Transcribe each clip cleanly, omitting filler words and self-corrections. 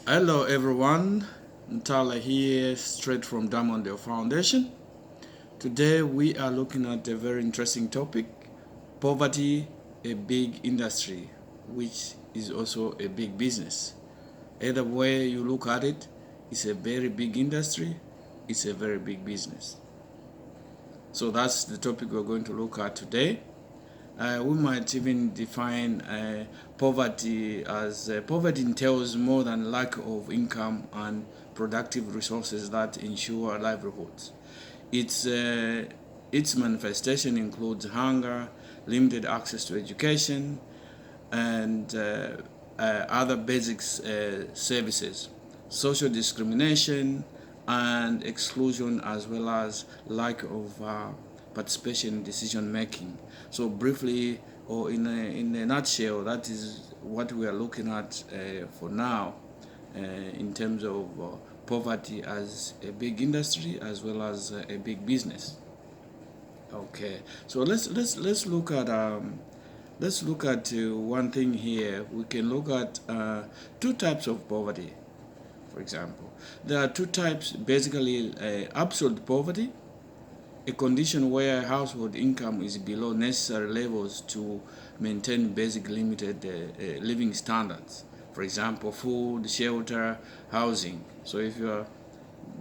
Hello everyone, Ntala here, straight from Diamond Foundation. Today we are looking at a very interesting topic: poverty, a big industry, which is also a big business. Either way you look at it, it's a very big industry, it's a very big business. So that's the topic we're going to look at today. We might even define poverty as poverty entails more than lack of income and productive resources that ensure livelihoods. Its, uh, its manifestation includes hunger, limited access to education, and other basic services, social discrimination, and exclusion, as well as lack of participation in decision making. So, briefly, or in a nutshell, that is what we are looking at for now in terms of poverty as a big industry as well as a big business. Okay, so let's look at one thing here. We can look at two types of poverty. For example, there are two types. Basically, absolute poverty, a condition where household income is below necessary levels to maintain basic limited living standards. For example, food, shelter, housing. So if you are,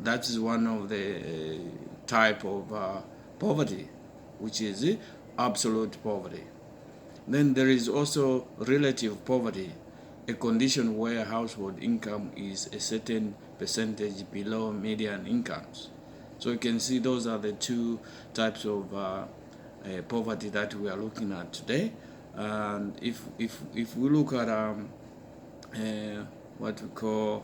that is one of the type of poverty, which is absolute poverty. Then there is also relative poverty, a condition where household income is a certain percentage below median incomes. So you can see those are the two types of poverty that we are looking at today. And if we look at what we call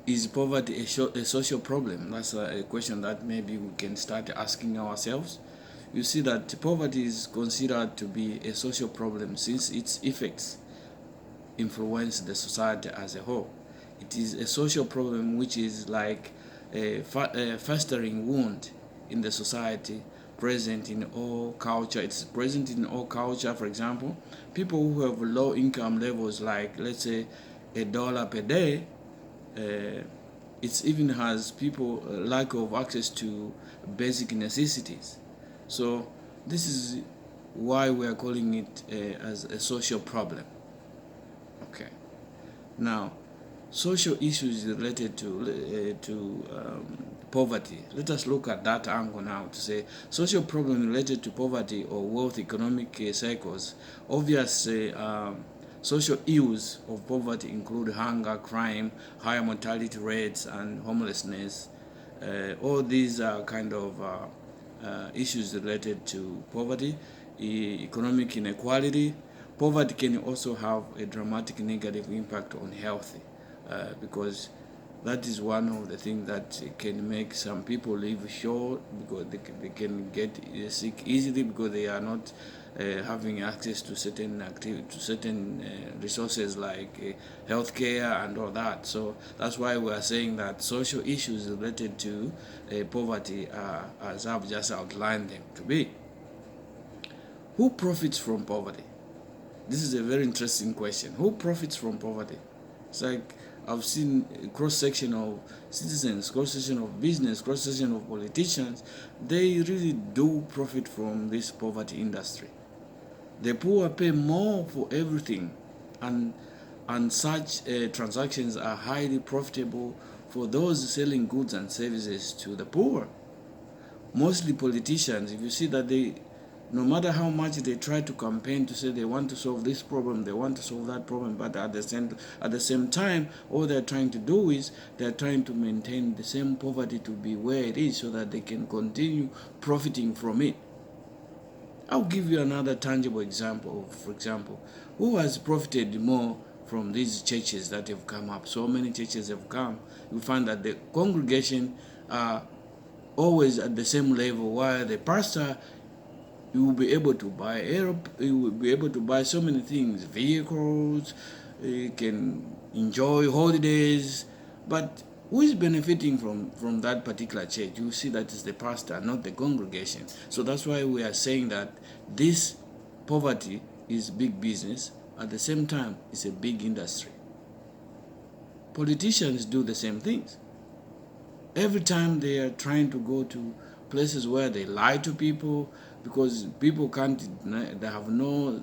is poverty a social problem? That's a question that maybe we can start asking ourselves. You see that poverty is considered to be a social problem since its effects influence the society as a whole. It is a social problem which is like a festering wound in the society, present in all culture. It's present in all culture. For example, people who have low income levels, like let's say $1 per day, it even has people lack of access to basic necessities. So this is why we are calling it as a social problem. Okay. Now, social issues related to poverty. Let us look at that angle now to say social problem related to poverty or wealth economic cycles. Obviously, social ills of poverty include hunger, crime, higher mortality rates, and homelessness. All these are kind of issues related to poverty, economic inequality. Poverty can also have a dramatic negative impact on health because that is one of the things that can make some people live short because they can get sick easily because they are not having access to certain resources like healthcare and all that. So that's why we are saying that social issues related to poverty are, as I've just outlined them to be. Who profits from poverty? This is a very interesting question. Who profits from poverty? It's like I've seen a cross section of citizens, cross section of business, cross section of politicians. They really do profit from this poverty industry. The poor pay more for everything, and such transactions are highly profitable for those selling goods and services to the poor. Mostly politicians, if you see that they, no matter how much they try to campaign to say they want to solve this problem, they want to solve that problem, but at the same time, all they're trying to do is they're trying to maintain the same poverty to be where it is so that they can continue profiting from it. I'll give you another tangible example. For example, who has profited more from these churches that have come up? So many churches have come. You find that the congregation are always at the same level, while the pastor, you will be able to buy you will be able to buy so many things, vehicles, you can enjoy holidays, but who is benefiting from that particular church? You see that is the pastor, not the congregation. So that's why we are saying that this poverty is big business. At the same time, it's a big industry. Politicians do the same things. Every time they are trying to go to places where they lie to people, because people can't, they have no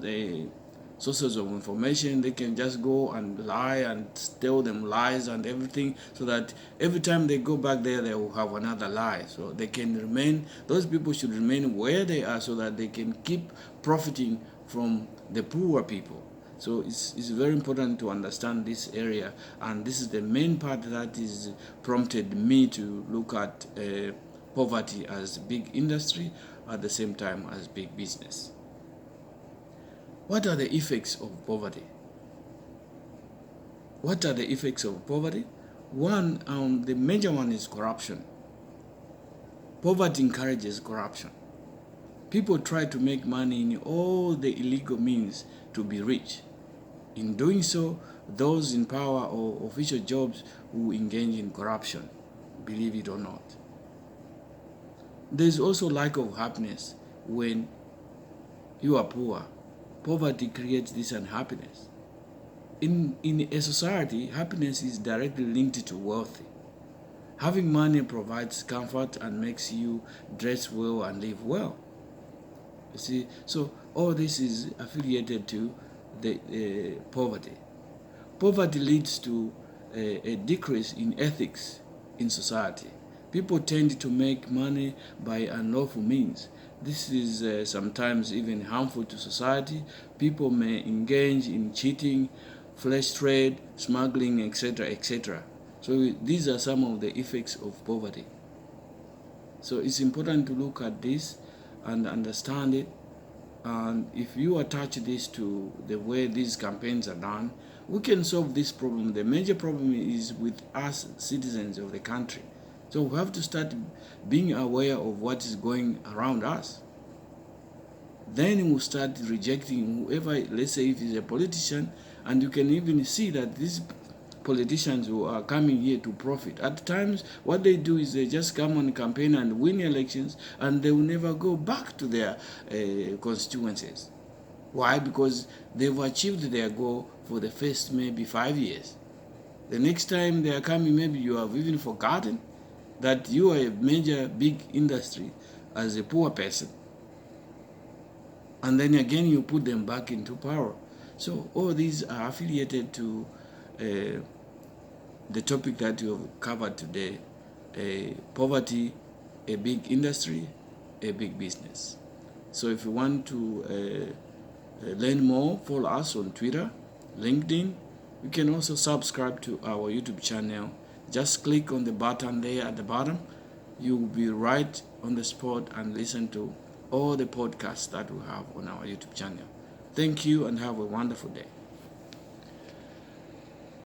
sources of information, they can just go and lie and tell them lies and everything, so that every time they go back there, they will have another lie. So they can remain, those people should remain where they are so that they can keep profiting from the poor people. So it's very important to understand this area, and this is the main part that is prompted me to look at poverty as big industry at the same time as big business. What are the effects of poverty? What are the effects of poverty? One, the major one is corruption. Poverty encourages corruption. People try to make money in all the illegal means to be rich. In doing so, those in power or official jobs will engage in corruption, believe it or not. There is also lack of happiness when you are poor. Poverty creates this unhappiness. In a society, happiness is directly linked to wealth. Having money provides comfort and makes you dress well and live well. You see, so all this is affiliated to the poverty. Poverty leads to a decrease in ethics in society. People tend to make money by unlawful means. This is sometimes even harmful to society. People may engage in cheating, flesh trade, smuggling, etc., etc. So these are some of the effects of poverty. So it's important to look at this and understand it. And if you attach this to the way these campaigns are done, we can solve this problem. The major problem is with us citizens of the country. So we have to start being aware of what is going around us. Then we'll start rejecting whoever, let's say if it's a politician, and you can even see that these politicians who are coming here to profit, at times what they do is they just come on campaign and win elections, and they will never go back to their constituencies. Why? Because they've achieved their goal for the first maybe 5 years. The next time they are coming, maybe you have even forgotten that you are a major big industry as a poor person. And then again you put them back into power. So all these are affiliated to the topic that you have covered today, poverty, a big industry, a big business. So if you want to learn more, follow us on Twitter, LinkedIn. You can also subscribe to our YouTube channel. Just click on the button there at the bottom. You will be right on the spot and listen to all the podcasts that we have on our YouTube channel. Thank you and have a wonderful day.